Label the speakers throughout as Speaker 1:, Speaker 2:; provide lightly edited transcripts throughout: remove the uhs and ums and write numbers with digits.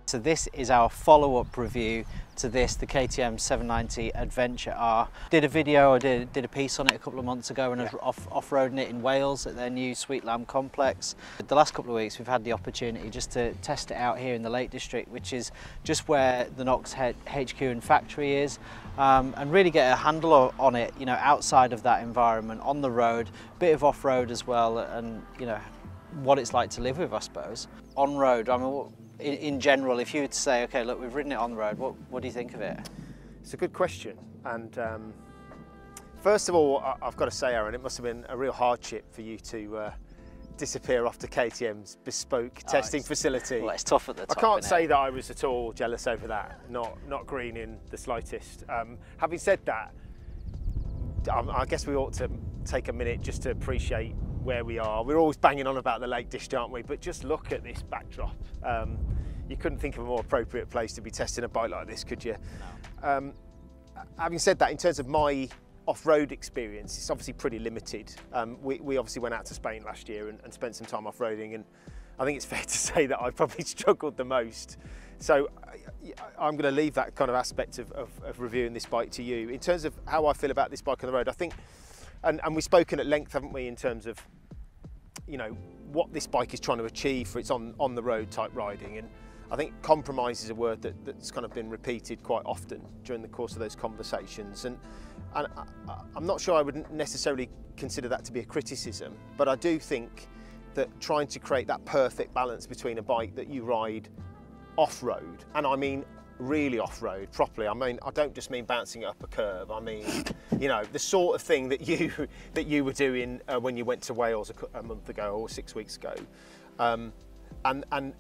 Speaker 1: So this is our follow-up review to this, the KTM 790 Adventure R. Did a video, I did a piece on it a couple of months ago, and I was off-roading it in Wales at their new Sweet Lamb complex. The last couple of weeks we've had the opportunity just to test it out here in the Lake District, which is just where the KNOX HQ and factory is, and really get a handle on it, you know, outside of that environment, on the road, bit of off-road as well, and you know, what it's like to live with, I suppose. On-road, I mean, in general, if you were to say, okay, look, we've ridden it on the road, what do you think of it?
Speaker 2: It's a good question, and first of all, I've got to say, Aaron, it must have been a real hardship for you to disappear off to KTM's bespoke testing facility.
Speaker 1: Well, it's tough at the top.
Speaker 2: I can't say that I was at all jealous over that, not green in the slightest. Having said that, I guess we ought to take a minute just to appreciate where we are. We're always banging on about the Lake District, aren't we? But just look at this backdrop. You couldn't think of a more appropriate place to be testing a bike like this, could you? No. Having said that, in terms of my off-road experience, it's obviously pretty limited. We obviously went out to Spain last year and spent some time off-roading, and I think it's fair to say that I probably struggled the most. So I'm going to leave that kind of aspect of reviewing this bike to you. In terms of how I feel about this bike on the road, I think, and we've spoken at length, haven't we, in terms of, you know, what this bike is trying to achieve for its on the road type riding. And I think compromise is a word that's kind of been repeated quite often during the course of those conversations. And I'm not sure I would necessarily consider that to be a criticism, but I do think that trying to create that perfect balance between a bike that you ride off-road, and I mean really off-road properly. I mean, I don't just mean bouncing up a curve. I mean, you know, the sort of thing that you were doing when you went to Wales a month ago or 6 weeks ago, and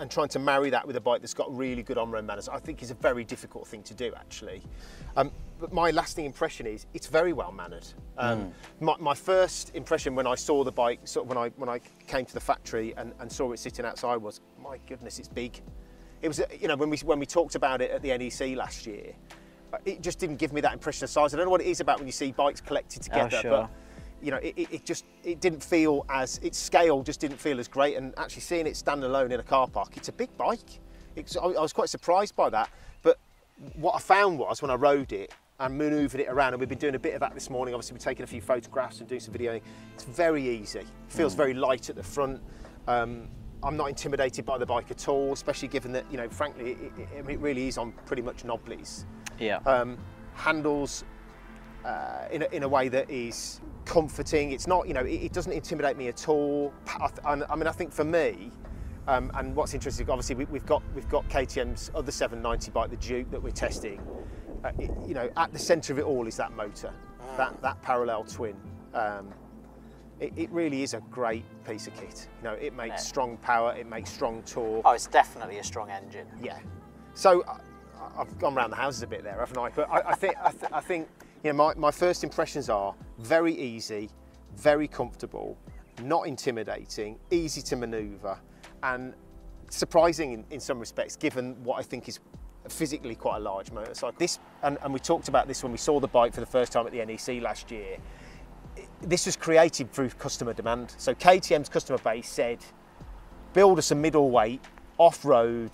Speaker 2: trying to marry that with a bike that's got really good on-road manners, I think is a very difficult thing to do, actually. But my lasting impression is it's very well mannered. My first impression when I saw the bike, sort of when I came to the factory and saw it sitting outside, was, my goodness, it's big. It was, you know, when we talked about it at the NEC last year, it just didn't give me that impression of size. I don't know what it is about when you see bikes collected together,
Speaker 1: oh, sure.
Speaker 2: But you know, it didn't feel as, its scale just didn't feel as great. And actually seeing it stand alone in a car park, it's a big bike. I was quite surprised by that. But what I found was, when I rode it and manoeuvred it around, and we've been doing a bit of that this morning, obviously we're taking a few photographs and doing some videoing, it's very easy. It feels very light at the front. I'm not intimidated by the bike at all, especially given that, you know, frankly, it really is on pretty much knobblies.
Speaker 1: Yeah.
Speaker 2: Handles in a way that is comforting. It's not, you know, it doesn't intimidate me at all. I mean, I think for me, and what's interesting, obviously we've got KTM's other 790 bike, the Duke, that we're testing. You know, at the centre of it all is that motor, that parallel twin. It really is a great piece of kit. You know, it makes strong power, it makes strong torque.
Speaker 1: Oh, it's definitely a strong engine.
Speaker 2: Yeah. So I've gone around the houses a bit there, haven't I? But I think you know, my first impressions are very easy, very comfortable, not intimidating, easy to manoeuvre, and surprising in some respects, given what I think is physically quite a large motorcycle. And we talked about this when we saw the bike for the first time at the NEC last year. This was created through customer demand. So KTM's customer base said, build us a middleweight, off-road,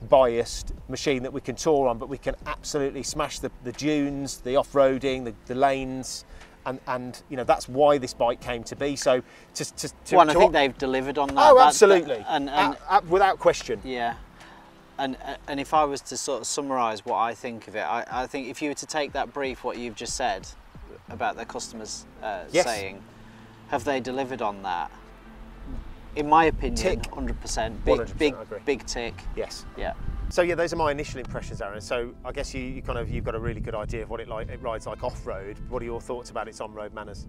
Speaker 2: biased machine that we can tour on, but we can absolutely smash the dunes, the off-roading, the lanes, and you know, that's why this bike came to be. So
Speaker 1: I think they've delivered on that.
Speaker 2: Oh, absolutely, without question.
Speaker 1: Yeah. And if I was to sort of summarise what I think of it, I think if you were to take that brief, what you've just said about their customers saying, have they delivered on that? In my opinion,
Speaker 2: tick.
Speaker 1: 100%. Big tick.
Speaker 2: Yes.
Speaker 1: Yeah.
Speaker 2: So yeah, those are my initial impressions, Aaron. So I guess you've got a really good idea of what it rides like off-road. What are your thoughts about its on-road manners?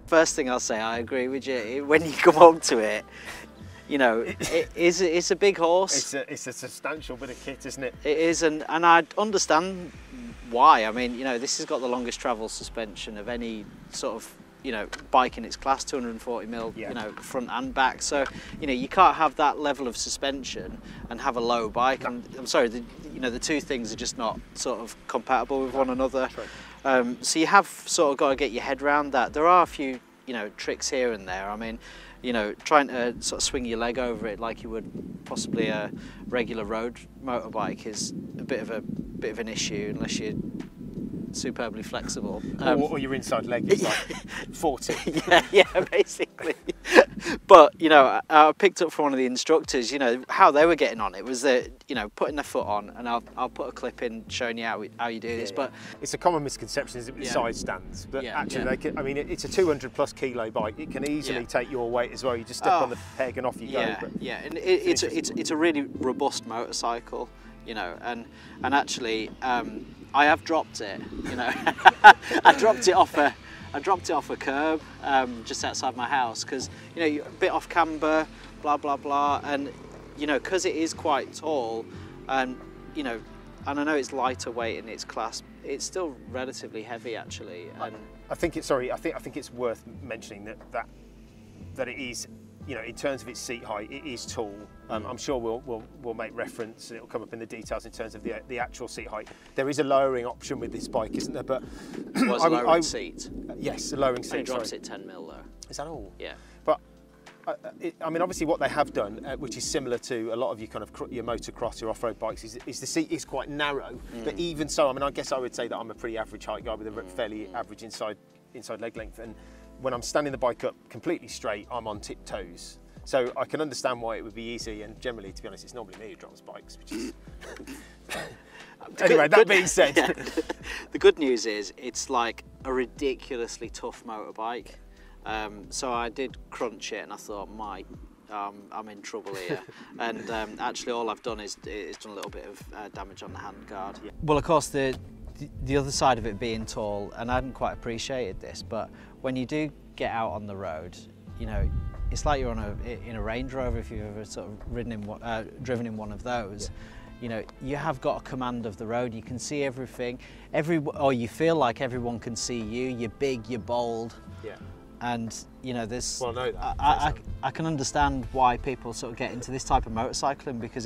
Speaker 1: First thing I'll say, I agree with you. When you come onto it, you know, it's a big horse.
Speaker 2: It's a substantial bit of kit, isn't it?
Speaker 1: It is, and I understand why. I mean, you know, this has got the longest travel suspension of any sort of, you know, bike in its class, 240mm, you know, front and back. So, you know, you can't have that level of suspension and have a low bike. No. And I'm sorry, you know, the two things are just not sort of compatible with one another. So you have sort of got to get your head around that. There are a few you know, tricks here and there. I mean, you know, trying to sort of swing your leg over it like you would possibly a regular road motorbike is a bit of an issue unless you're superbly flexible.
Speaker 2: Or your inside leg is like 40.
Speaker 1: Yeah, basically. But, you know, I picked up from one of the instructors, you know, how they were getting on. It was that, you know, putting their foot on, and I'll put a clip in showing you how you do this. But
Speaker 2: it's a common misconception, is it, with side stands? But actually, they can, I mean, it's a 200+ kilo bike. It can easily take your weight as well. You just step on the peg and off you go. But
Speaker 1: and it's a really robust motorcycle, you know, and actually, I have dropped it, you know. I dropped it off a curb just outside my house because, you know, you're a bit off camber, blah blah blah, and you know, because it is quite tall, and you know, and I know it's lighter weight in its class, it's still relatively heavy actually. And
Speaker 2: I think it's I think it's worth mentioning that it is, you know, in terms of its seat height, it is tall. I'm sure we'll make reference, and it'll come up in the details in terms of the actual seat height. There is a lowering option with this bike, isn't there? But
Speaker 1: was a lowering seat?
Speaker 2: Yes, a lowering seat.
Speaker 1: It drops it 10 mil though.
Speaker 2: Is that all?
Speaker 1: Yeah.
Speaker 2: But I mean, obviously, what they have done, which is similar to a lot of your kind of your motocross, your off-road bikes, is the seat is quite narrow. But even so, I mean, I guess I would say that I'm a pretty average height guy with a fairly average inside leg length, and when I'm standing the bike up completely straight, I'm on tiptoes. So I can understand why it would be easy, and generally, to be honest, it's normally me who drops bikes, which is... Anyway, that being said...
Speaker 1: The good news is, it's like a ridiculously tough motorbike. So I did crunch it, and I thought, I'm in trouble here. And actually, all I've done is done a little bit of damage on the handguard. Yeah. Well, of course, the other side of it being tall, and I hadn't quite appreciated this, but when you do get out on the road, you know, it's like you're in a Range Rover if you've ever sort of driven in one of those. Yeah. You know, you have got a command of the road. You can see everything, or you feel like everyone can see you. You're big, you're bold. Yeah. And you know, there's.
Speaker 2: Well, no,
Speaker 1: I can understand why people sort of get into this type of motorcycling, because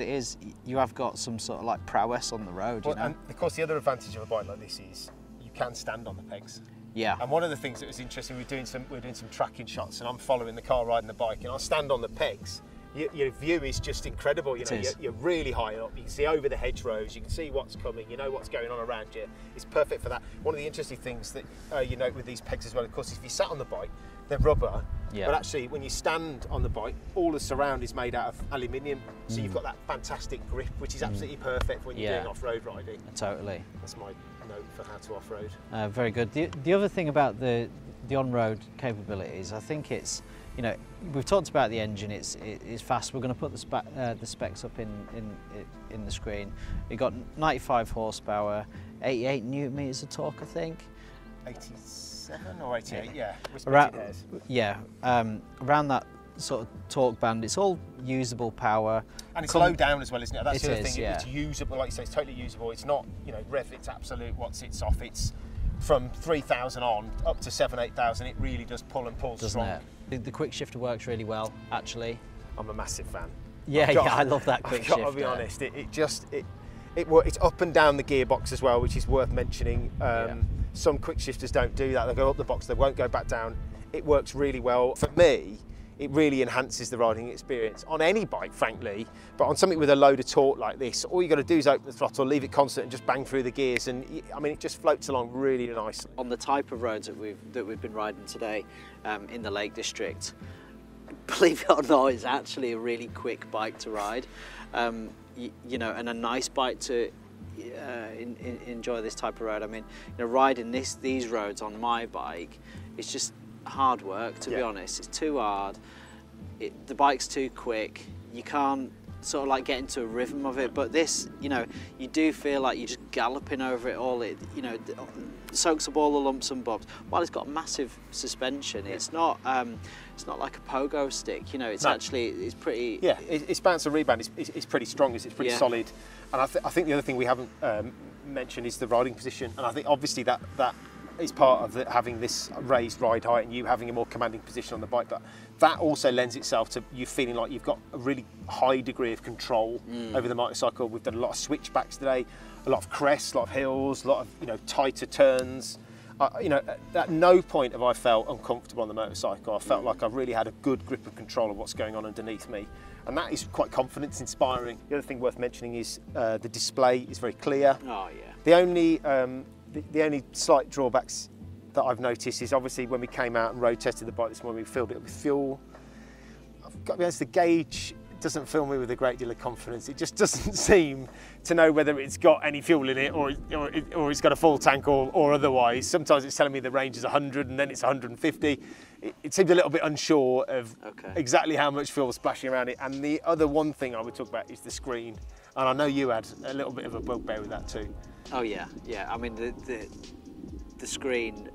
Speaker 1: you have got some sort of like prowess on the road.
Speaker 2: Well,
Speaker 1: you know?
Speaker 2: And of course, the other advantage of a bike like this is you can stand on the pegs.
Speaker 1: Yeah.
Speaker 2: And one of the things that was interesting, we're doing some tracking shots, and I'm following the car riding the bike, and I stand on the pegs. Your view is just incredible. You know, you're really high up. You can see over the hedgerows. You can see what's coming. You know what's going on around you. It's perfect for that. One of the interesting things that you note with these pegs as well, of course, if you sat on the bike, they're rubber. Yeah. But actually, when you stand on the bike, all the surround is made out of aluminium. So you've got that fantastic grip, which is absolutely perfect when you're doing off-road riding.
Speaker 1: Totally.
Speaker 2: That's my note for how to off-road.
Speaker 1: Very good. The other thing about the on-road capabilities, I think it's, you know, we've talked about the engine. It's fast. We're going to put the specs up in the screen. We've got 95 horsepower, 88 newton meters of torque, I think.
Speaker 2: 87 or 88, yeah.
Speaker 1: Around that sort of torque band. It's all usable power.
Speaker 2: And it's low down as well, isn't it? That's the other thing.
Speaker 1: Yeah.
Speaker 2: It's usable, like you say, it's totally usable. It's not, you know, rev, it's absolute, once it's off, it's from 3,000 on up to 7,000, 8,000, it really does pull and pull strong.
Speaker 1: The quick shifter works really well, actually.
Speaker 2: I'm a massive fan.
Speaker 1: Yeah, I love that quick shifter.
Speaker 2: I've got to be honest, it's up and down the gearbox as well, which is worth mentioning. Some quick shifters don't do that. They go up the box, they won't go back down. It works really well. For me, it really enhances the riding experience on any bike, frankly, but on something with a load of torque like this, all you got to do is open the throttle, leave it constant, and just bang through the gears, and I mean, it just floats along really nicely. On
Speaker 1: the type of roads that we've been riding today in the Lake District, believe it or not, it's actually a really quick bike to ride, you know, and a nice bike to enjoy this type of road. I mean, you know, riding these roads on my bike, it's just hard work, to be honest. It's too hard. The bike's too quick. You can't sort of like get into a rhythm of it. But this, you know, you do feel like you're just galloping over it all. It, you know, soaks up all the lumps and bumps. While it's got massive suspension, it's not like a pogo stick. You know, it's it's pretty.
Speaker 2: Yeah, its bounce and rebound is pretty strong. It's pretty solid. And I think the other thing we haven't mentioned is the riding position. And I think obviously that is part of having this raised ride height and you having a more commanding position on the bike, but that also lends itself to you feeling like you've got a really high degree of control over the motorcycle. We've done a lot of switchbacks today, a lot of crests, a lot of hills, a lot of, you know, tighter turns, you know, at no point have I felt uncomfortable on the motorcycle. I felt like I really had a good grip and control of what's going on underneath me, and that is quite confidence inspiring. The other thing worth mentioning is the display is very clear.
Speaker 1: Oh yeah.
Speaker 2: The only slight drawbacks that I've noticed is obviously when we came out and road tested the bike this morning, we filled it with fuel. I've got to be honest, the gauge doesn't fill me with a great deal of confidence. It just doesn't seem to know whether it's got any fuel in it or it's got a full tank or otherwise. Sometimes it's telling me the range is 100 and then it's 150. It seems a little bit unsure of exactly how much fuel is splashing around it. And the other one thing I would talk about is the screen. And I know you had a little bit of a bugbear with that too.
Speaker 1: Oh yeah, yeah. I mean the screen,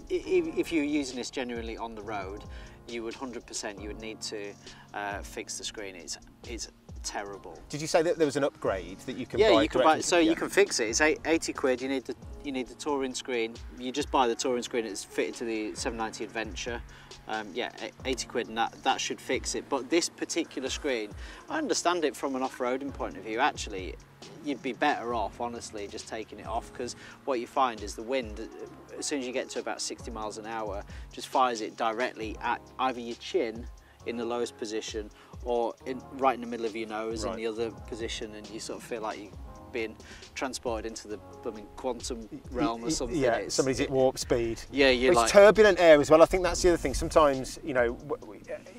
Speaker 1: if you're using this genuinely on the road, you would 100% you would need to fix the screen. It's terrible. Did
Speaker 2: you say that there was an upgrade that you can
Speaker 1: buy?
Speaker 2: Yeah, you can buy.
Speaker 1: So you can fix it. It's 80 quid. You need the touring screen. You just buy the touring screen. It's fitted to the 790 Adventure. Yeah, 80 quid, and that should fix it. But this particular screen, I understand it from an off-roading point of view. Actually, you'd be better off, honestly, just taking it off, because what you find is the wind, as soon as you get to about 60 miles an hour, just fires it directly at either your chin in the lowest position or right in the middle of your nose in the other position, and you sort of feel like you're being transported into the blooming quantum realm or something.
Speaker 2: Yeah, somebody's at warp speed.
Speaker 1: Yeah, you're like...
Speaker 2: It's turbulent air as well. I think that's the other thing. Sometimes, you know,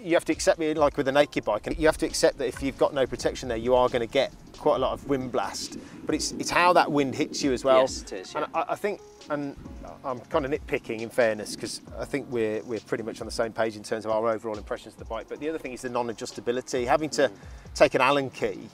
Speaker 2: you have to accept, like with a naked bike, and you have to accept that if you've got no protection there, you are going to get quite a lot of wind blast. But it's how that wind hits you as well.
Speaker 1: Yes, it is. Yeah.
Speaker 2: And I think, and I'm kind of nitpicking in fairness, because I think we're pretty much on the same page in terms of our overall impressions of the bike. But the other thing is the non-adjustability, having to take an Allen key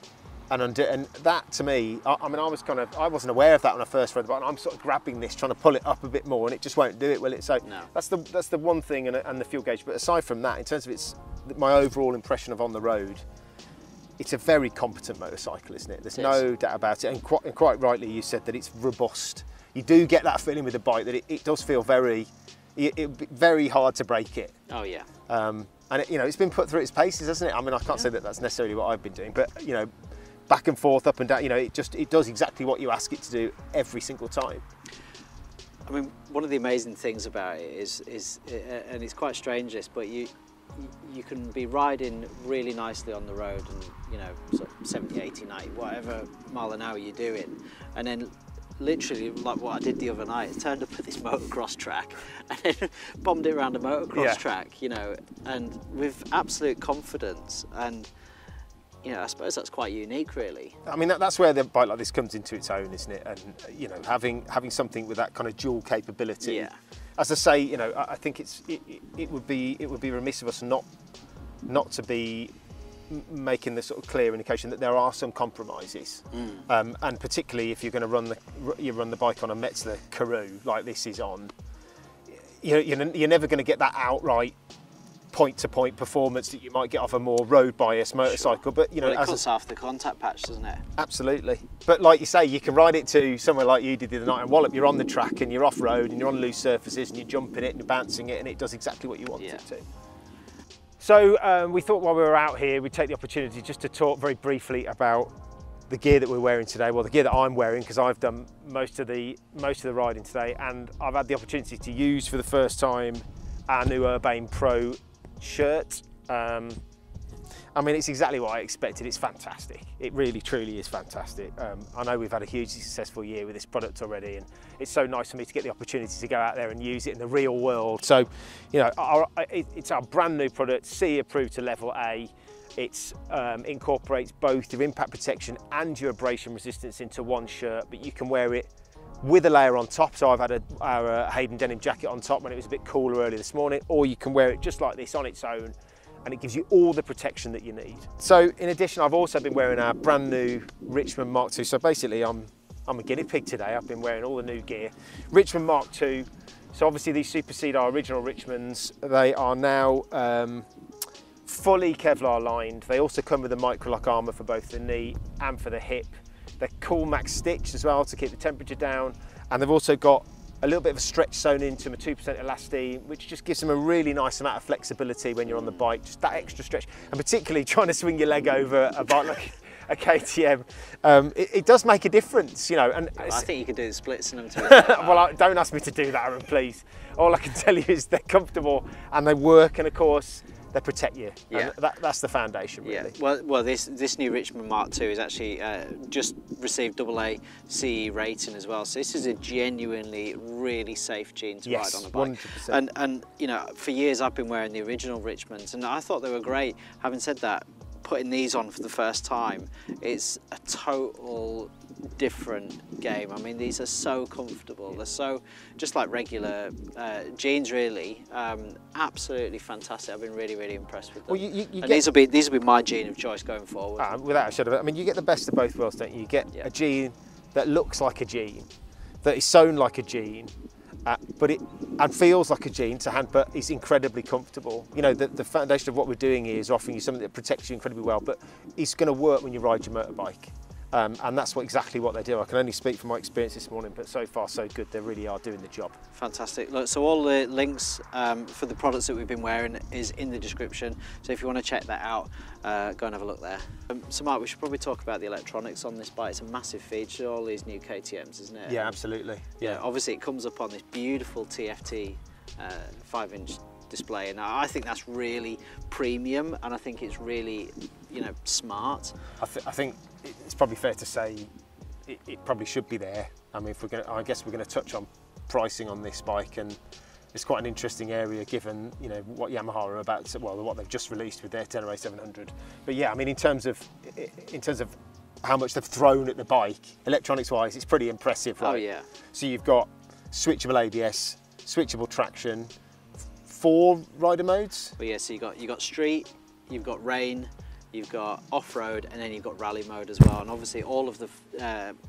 Speaker 2: and that to me, I mean, I wasn't aware of that when I first read the bike. I'm sort of grabbing this, trying to pull it up a bit more, and it just won't do it, will it? So
Speaker 1: no.
Speaker 2: That's the one thing, and the fuel gauge. But aside from that, in terms of my overall impression of on the road, it's a very competent motorcycle, isn't it? There's no doubt about it. And quite rightly, you said that it's robust. You do get that feeling with the bike that it does feel very hard to break it.
Speaker 1: Oh yeah.
Speaker 2: And you know, it's been put through its paces, hasn't it? I mean, I can't say that that's necessarily what I've been doing, but you know, back and forth, up and down, you know, it does exactly what you ask it to do every single time.
Speaker 1: I mean, one of the amazing things about it is and it's quite strange this, but you can be riding really nicely on the road and, you know, sort of 70, 80, 90, whatever mile an hour you're doing, and then literally, like what I did the other night, I turned up at this motocross track and then bombed it around a motocross track, you know, and with absolute confidence. And you know, I suppose that's quite unique, really. I
Speaker 2: mean, that's where the bike like this comes into its own, isn't it? And you know, having something with that kind of dual capability.
Speaker 1: Yeah.
Speaker 2: As I say, you know, I think it would be remiss of us not to be making the sort of clear indication that there are some compromises, and particularly if you're going to run the bike on a Metzler Karoo like this is on, you're never going to get that outright point-to-point performance that you might get off a more road-biased motorcycle.
Speaker 1: Sure. But you know, it cuts off the contact patch, doesn't it?
Speaker 2: Absolutely. But like you say, you can ride it to somewhere like you did the other night in Wallop. You're on the track and you're off-road and you're on loose surfaces and you're jumping it and you're bouncing it, and it does exactly what you want it to. So we thought while we were out here, we'd take the opportunity just to talk very briefly about the gear that we're wearing today. Well, the gear that I'm wearing, because I've done most of the riding today, and I've had the opportunity to use for the first time our new Urbane Pro shirt. I mean, it's exactly what I expected. It's fantastic. It really, truly is fantastic. I know we've had a hugely successful year with this product already, and it's so nice for me to get the opportunity to go out there and use it in the real world. So, you know, it's our brand new product, CE approved to level A. It incorporates both your impact protection and your abrasion resistance into one shirt, but you can wear it with a layer on top. So I've had our Hayden denim jacket on top when it was a bit cooler early this morning, or you can wear it just like this on its own, and it gives you all the protection that you need. So in addition, I've also been wearing our brand new Richmond Mark II. So basically I'm a guinea pig today. I've been wearing all the new gear. Richmond Mark II. So obviously these supersede our original Richmonds. They are now fully Kevlar lined. They also come with a microlock armour for both the knee and for the hip. They're cool max stitched as well to keep the temperature down, and they've also got a little bit of a stretch sewn into them, a 2% elastine, which just gives them a really nice amount of flexibility when you're on the bike, just that extra stretch, and particularly trying to swing your leg over a bike like a KTM, it does make a difference, you know. And
Speaker 1: I think you could do the splits in them too.
Speaker 2: well, don't ask me to do that, Aaron, please. All I can tell you is they're comfortable and they work, and of course they protect you.
Speaker 1: Yeah.
Speaker 2: And that's the foundation, really.
Speaker 1: Yeah. Well, this new Richmond Mark II is actually just received AA CE rating as well. So this is a genuinely really safe Gene to ride on a bike.
Speaker 2: 100%.
Speaker 1: And you know, for years I've been wearing the original Richmonds, and I thought they were great. Having said that, putting these on for the first time, it's a total different game. I mean, these are so comfortable. They're so just like regular jeans, really. Absolutely fantastic. I've been really impressed with them.
Speaker 2: Well, you
Speaker 1: and these will be my jean of choice going forward.
Speaker 2: Without a shadow of it. I mean, you get the best of both worlds, don't you? You get a jean that looks like a jean, that is sewn like a jean, but it feels like a jean to hand, but it's incredibly comfortable. You know, the foundation of what we're doing here is offering you something that protects you incredibly well, but it's going to work when you ride your motorbike. And that's exactly what they do. I can only speak from my experience this morning, but so far so good. They really are doing the job. Fantastic.
Speaker 1: Look, so all the links for the products that we've been wearing is in the description. So if you want to check that out, go and have a look there. So Mark, we should probably talk about the electronics on this bike. It's a massive feature, all these new KTMs, isn't it?
Speaker 2: Yeah, absolutely.
Speaker 1: Yeah. Obviously it comes up on this beautiful TFT 5-inch display, and I think that's really premium, and I think it's really, you know, smart.
Speaker 2: I think it's probably fair to say it probably should be there. I mean, I guess we're going to touch on pricing on this bike, and it's quite an interesting area given, you know, what Yamaha are about to, well, what they've just released with their Tenere 700. But yeah, I mean, in terms of how much they've thrown at the bike, electronics wise, it's pretty impressive, right?
Speaker 1: Oh yeah.
Speaker 2: So you've got switchable ABS, switchable traction, 4 rider modes.
Speaker 1: Well, yeah, so you got street, you've got rain, you've got off-road, and then you've got rally mode as well. And obviously all of the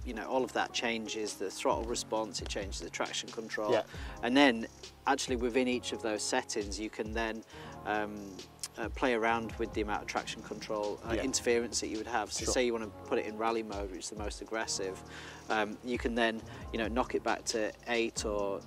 Speaker 1: you know, all of that changes the throttle response, it changes the traction control.
Speaker 2: Yeah.
Speaker 1: And then actually within each of those settings you can then play around with the amount of traction control interference that you would have. So say you want to put it in rally mode, which is the most aggressive, you can then, you know, knock it back to 8 or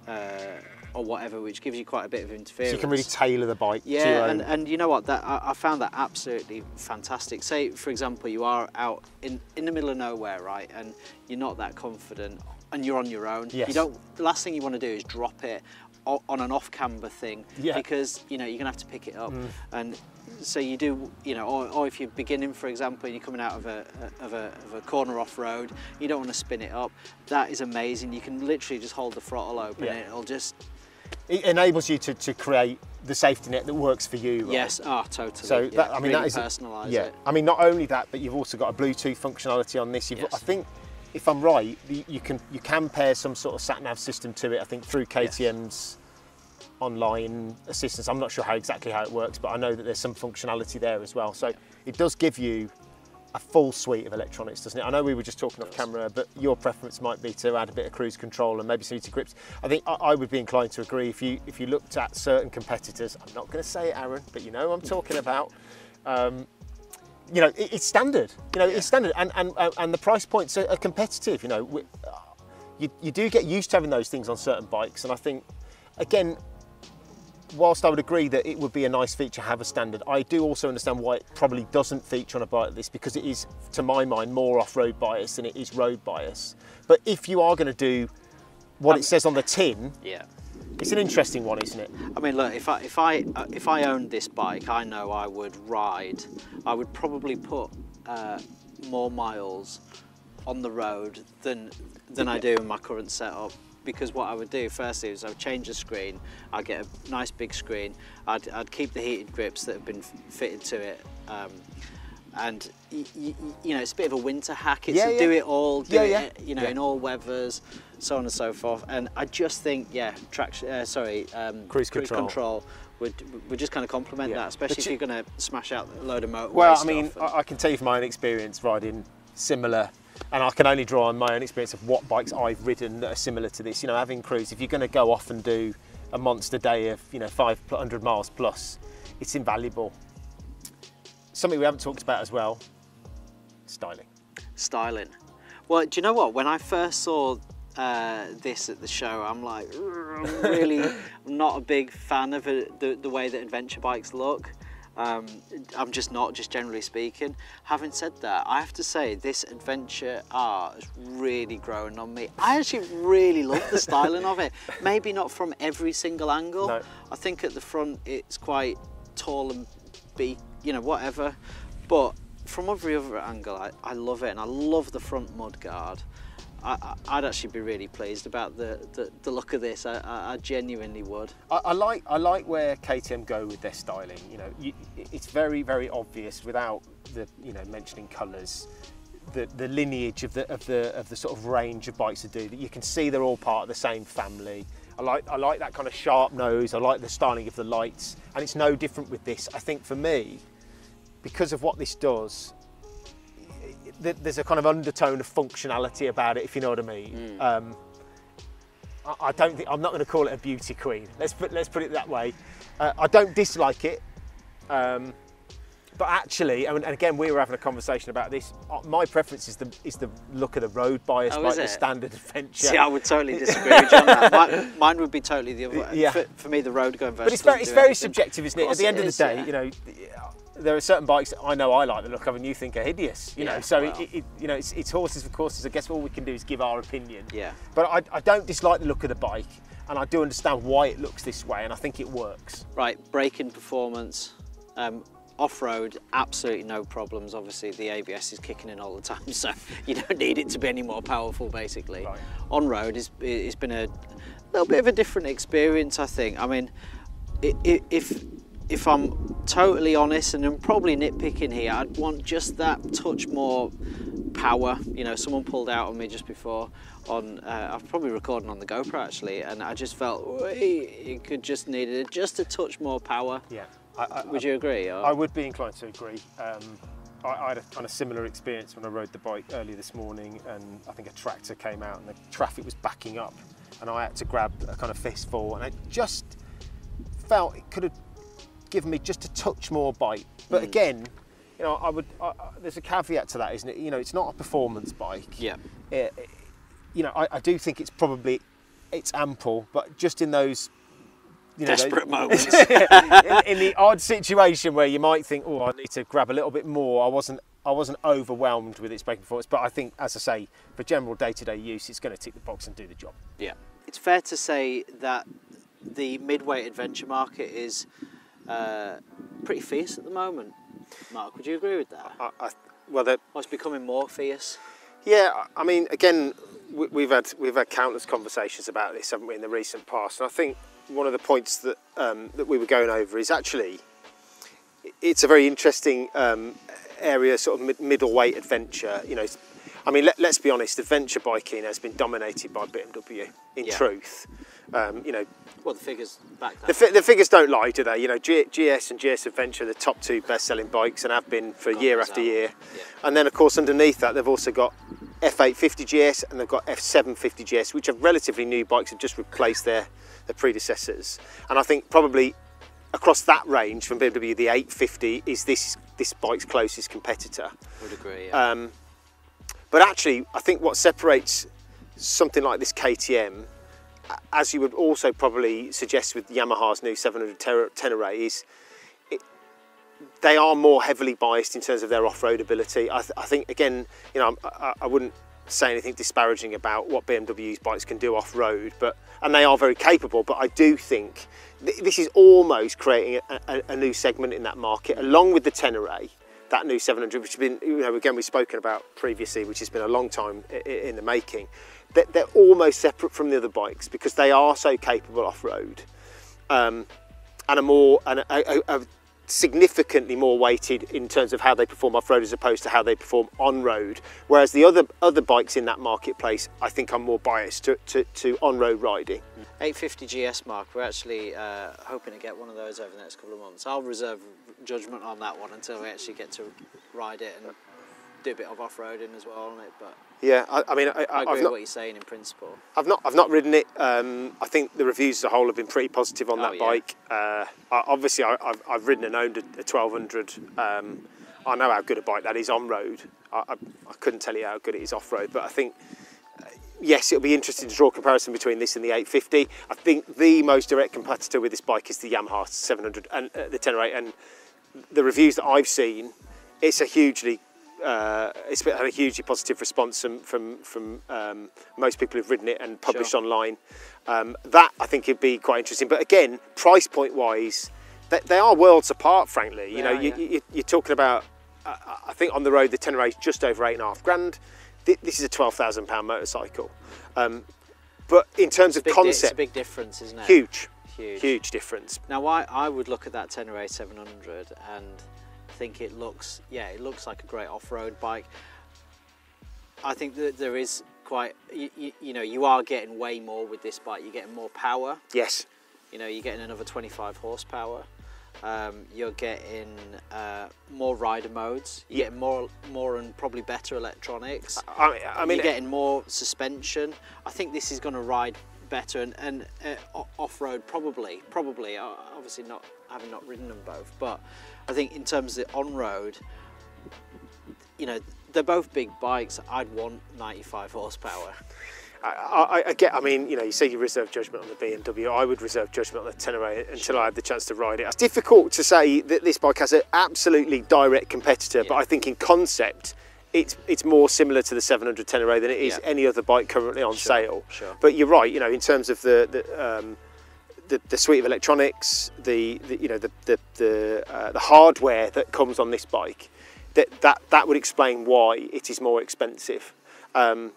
Speaker 1: whatever, which gives you quite a bit of interference.
Speaker 2: So you can really tailor the bike to your own.
Speaker 1: and you know what, that I found that absolutely fantastic. Say, for example, you are out in the middle of nowhere, right, and you're not that confident, and you're on your own.
Speaker 2: Yes.
Speaker 1: The last thing you want to do is drop it on an off-camber thing, because, you know, you're gonna have to pick it up. And so you do, you know, or if you're beginning, for example, and you're coming out of a corner off-road, you don't want to spin it up. That is amazing. You can literally just hold the throttle open, and it'll just...
Speaker 2: It enables you to create the safety net that works for you, right?
Speaker 1: Yes, totally.
Speaker 2: So that, I mean,
Speaker 1: really
Speaker 2: that is
Speaker 1: personalise it.
Speaker 2: I mean, not only that, but you've also got a Bluetooth functionality on this. I think, if I'm right, you can pair some sort of sat-nav system to it. I think through KTM's online assistance. I'm not sure exactly how it works, but I know that there's some functionality there as well. So it does give you a full suite of electronics, doesn't it? I know we were just talking off camera, but your preference might be to add a bit of cruise control and maybe some heated grips. I think I would be inclined to agree. If you looked at certain competitors, I'm not going to say it, Aaron, but you know who I'm talking about. You know, it's standard. You know, it's standard, and the price points are competitive. You know, you do get used to having those things on certain bikes, and I think, again, whilst I would agree that it would be a nice feature to have a standard, I do also understand why it probably doesn't feature on a bike like this, because it is, to my mind, more off-road bias than it is road bias. But if you are going to do what it says on the tin, it's an interesting one, isn't it?
Speaker 1: I mean, look, if I owned this bike, I know I would probably put more miles on the road than I do in my current setup. Because what I would do firstly is I would change the screen, I'd get a nice big screen, I'd keep the heated grips that have been fitted to it, and you know, it's a bit of a winter hack. It's do it all, you know, in all weathers, so on and so forth. And I just think, cruise control would just kind of complement that, especially if you're going to smash out a load of motorway
Speaker 2: Well,
Speaker 1: stuff.
Speaker 2: I mean, I can tell you from my own experience riding similar. And I can only draw on my own experience of what bikes I've ridden that are similar to this. You know, having cruise, if you're going to go off and do a monster day of, you know, 500 miles plus, it's invaluable. Something we haven't talked about as well, styling. Styling.
Speaker 1: Well, do you know what? When I first saw this at the show, I'm like, I'm really not a big fan of the way that adventure bikes look. I'm just not, just generally speaking. Having said that, I have to say this Adventure R has really grown on me. I actually really love the styling of it. Maybe not from every single angle.
Speaker 2: No.
Speaker 1: I think at the front it's quite tall and big, you know, whatever. But from every other angle, I love it, and I love the front mudguard. I'd actually be really pleased about the look of this. I genuinely would.
Speaker 2: I like where KTM go with their styling. You know, it's very, very obvious without the, you know, mentioning colours, the lineage of the sort of range of bikes to do. That you can see they're all part of the same family. I like that kind of sharp nose. I like the styling of the lights, and it's no different with this. I think for me, because of what this does, there's a kind of undertone of functionality about it, if you know what I mean. I don't think, I'm not going to call it a beauty queen. Let's put it that way. I don't dislike it, but actually, and again, we were having a conversation about this. My preference is the look of the road bias, like the standard Adventure.
Speaker 1: See, I would totally disagree with you on that. Mine would be totally the other way.
Speaker 2: Yeah.
Speaker 1: For me, the road going versus.
Speaker 2: But it's very subjective, isn't it? At the end of the day, you know, there are certain bikes that I know I like the look of and you think are hideous, you know. So well, you know, it's horses for courses. I guess all we can do is give our opinion. Yeah. But I don't dislike the look of the bike, and I do understand why it looks this way, and I think it works.
Speaker 1: Right, braking performance, off-road, absolutely no problems. Obviously, the ABS is kicking in all the time, so you don't need it to be any more powerful, basically. Right. On-road, it's been a little bit of a different experience, I think. I mean, if I'm totally honest, and I'm probably nitpicking here, I'd want just that touch more power. You know, someone pulled out on me just before on, I was probably recording on the GoPro actually, and I just felt it could just needed just a touch more power. Yeah. Would you agree? Or?
Speaker 2: I would be inclined to agree. I had a kind of similar experience when I rode the bike early this morning, and I think a tractor came out and the traffic was backing up, and I had to grab a kind of fistful, and I just felt it could have given me just a touch more bite. But again, you know, there's a caveat to that, isn't it? You know, it's not a performance bike. Yeah. You know, I do think it's ample, but just in those, you know,
Speaker 1: desperate moments,
Speaker 2: in the odd situation where you might think, oh, I need to grab a little bit more. I wasn't overwhelmed with its braking performance, but I think, as I say, for general day-to-day use, it's going to tick the box and do the job. Yeah.
Speaker 1: It's fair to say that the mid-weight adventure market is pretty fierce at the moment. Mark, would you agree with that?
Speaker 2: Well,
Speaker 1: it's becoming more fierce.
Speaker 2: Yeah, I mean, again, we've had countless conversations about this, haven't we, in the recent past? And I think one of the points that that we were going over is actually it's a very interesting area, sort of middleweight adventure. You know, I mean, let's be honest, adventure biking has been dominated by BMW. In truth, you know.
Speaker 1: Well, the figures back that.
Speaker 2: The figures don't lie, do they? You know, GS and GS Adventure are the top two best-selling bikes and have been for year after year. Yeah. And then, of course, underneath that, they've also got F850 GS and they've got F750 GS, which are relatively new bikes, have just replaced their predecessors. And I think probably across that range from BMW, the 850 is this bike's closest competitor.
Speaker 1: Would agree. Yeah.
Speaker 2: But actually, I think what separates something like this KTM, as you would also probably suggest with Yamaha's new 700 Tenere, is they are more heavily biased in terms of their off-road ability. I think, again, you know, I wouldn't say anything disparaging about what BMW's bikes can do off-road, and they are very capable, but I do think this is almost creating a new segment in that market, along with the Tenere, that new 700, which has been, you know, again, we've spoken about previously, which has been a long time in the making. They're almost separate from the other bikes because they are so capable off-road, and are significantly more weighted in terms of how they perform off-road as opposed to how they perform on-road. Whereas the other bikes in that marketplace, I think, are more biased to on-road riding.
Speaker 1: 850 GS, Mark, we're actually hoping to get one of those over the next couple of months. I'll reserve judgment on that one until we actually get to ride it and do a bit of off-roading as well on it. But
Speaker 2: yeah, I mean,
Speaker 1: I agree with what you're saying in principle.
Speaker 2: I've not ridden it. I think the reviews as a whole have been pretty positive on that bike. Obviously, I've ridden and owned a 1200. I know how good a bike that is on road. I couldn't tell you how good it is off road, but I think yes, it'll be interesting to draw a comparison between this and the 850. I think the most direct competitor with this bike is the Yamaha 700 and the Tenere, and the reviews that I've seen, it's a hugely it's had a hugely positive response from most people who've ridden it and published online. That I think would be quite interesting. But again, price point wise, they are worlds apart. Frankly, you're talking about. I think on the road the Tenere is just over £8,500. This is a £12,000 motorcycle. But in terms of concept,
Speaker 1: it's a big difference, isn't it?
Speaker 2: Huge difference.
Speaker 1: Now, I would look at that Tenere 700 and think it looks like a great off-road bike. I think that there is quite, you are getting way more with this bike. You're getting more power.
Speaker 2: Yes.
Speaker 1: You're getting another 25 horsepower. You're getting more rider modes. You're getting more and probably better electronics. I mean, you're getting more suspension. I think this is going to ride better and off-road probably. Obviously not having not ridden them both, but I think in terms of the on-road, they're both big bikes. I'd want 95 horsepower.
Speaker 2: I mean, you say you reserve judgment on the BMW. I would reserve judgment on the Tenere until I had the chance to ride it. It's difficult to say that this bike has an absolutely direct competitor, but I think in concept, it's more similar to the 700 Tenere than it is any other bike currently on sale.
Speaker 1: Sure.
Speaker 2: But you're right. In terms of the suite of electronics, the hardware that comes on this bike, that would explain why it is more expensive. And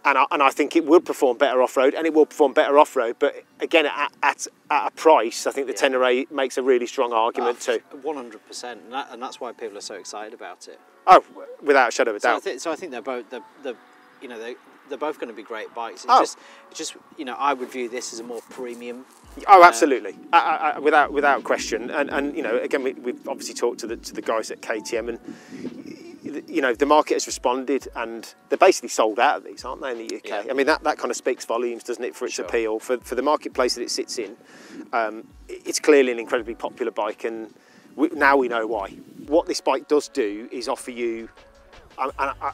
Speaker 2: I think it would perform better off-road, and it will perform better off-road, but again, at a price, I think the Tenere makes a really strong argument too.
Speaker 1: 100%, and that's why people are so excited about it.
Speaker 2: Oh, without a shadow of a doubt.
Speaker 1: So I think they're both, they're both going to be great bikes. It's just I would view this as a more premium.
Speaker 2: Oh, absolutely, without question. And again, we've obviously talked to the guys at KTM, and the market has responded, and they're basically sold out of these, aren't they, in the UK? Yeah. I mean, that kind of speaks volumes, doesn't it, for its appeal, for the marketplace that it sits in. It's clearly an incredibly popular bike, and now we know why. What this bike does do is offer you,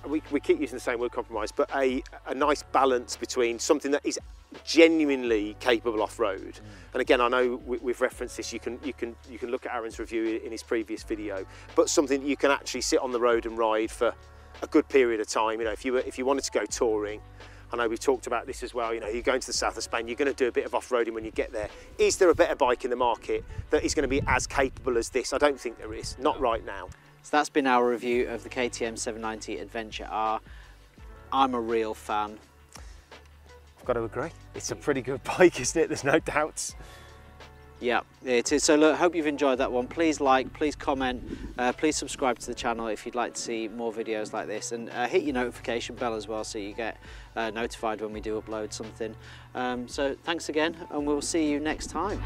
Speaker 2: we keep using the same word, compromise, but a nice balance between something that is genuinely capable off-road. And again, I know we've referenced this. You can look at Aaron's review in his previous video, but something that you can actually sit on the road and ride for a good period of time. If you wanted to go touring, I know we've talked about this as well. You're going to the south of Spain, you're going to do a bit of off-roading when you get there. Is there a better bike in the market that is going to be as capable as this? I don't think there is, not right now.
Speaker 1: So that's been our review of the KTM 790 Adventure R. I'm a real fan.
Speaker 2: I've got to agree. It's a pretty good bike, isn't it? There's no doubts.
Speaker 1: Yeah, it is. So look, hope you've enjoyed that one. Please like, please comment, please subscribe to the channel if you'd like to see more videos like this, and hit your notification bell as well so you get notified when we do upload something. So thanks again, and we'll see you next time.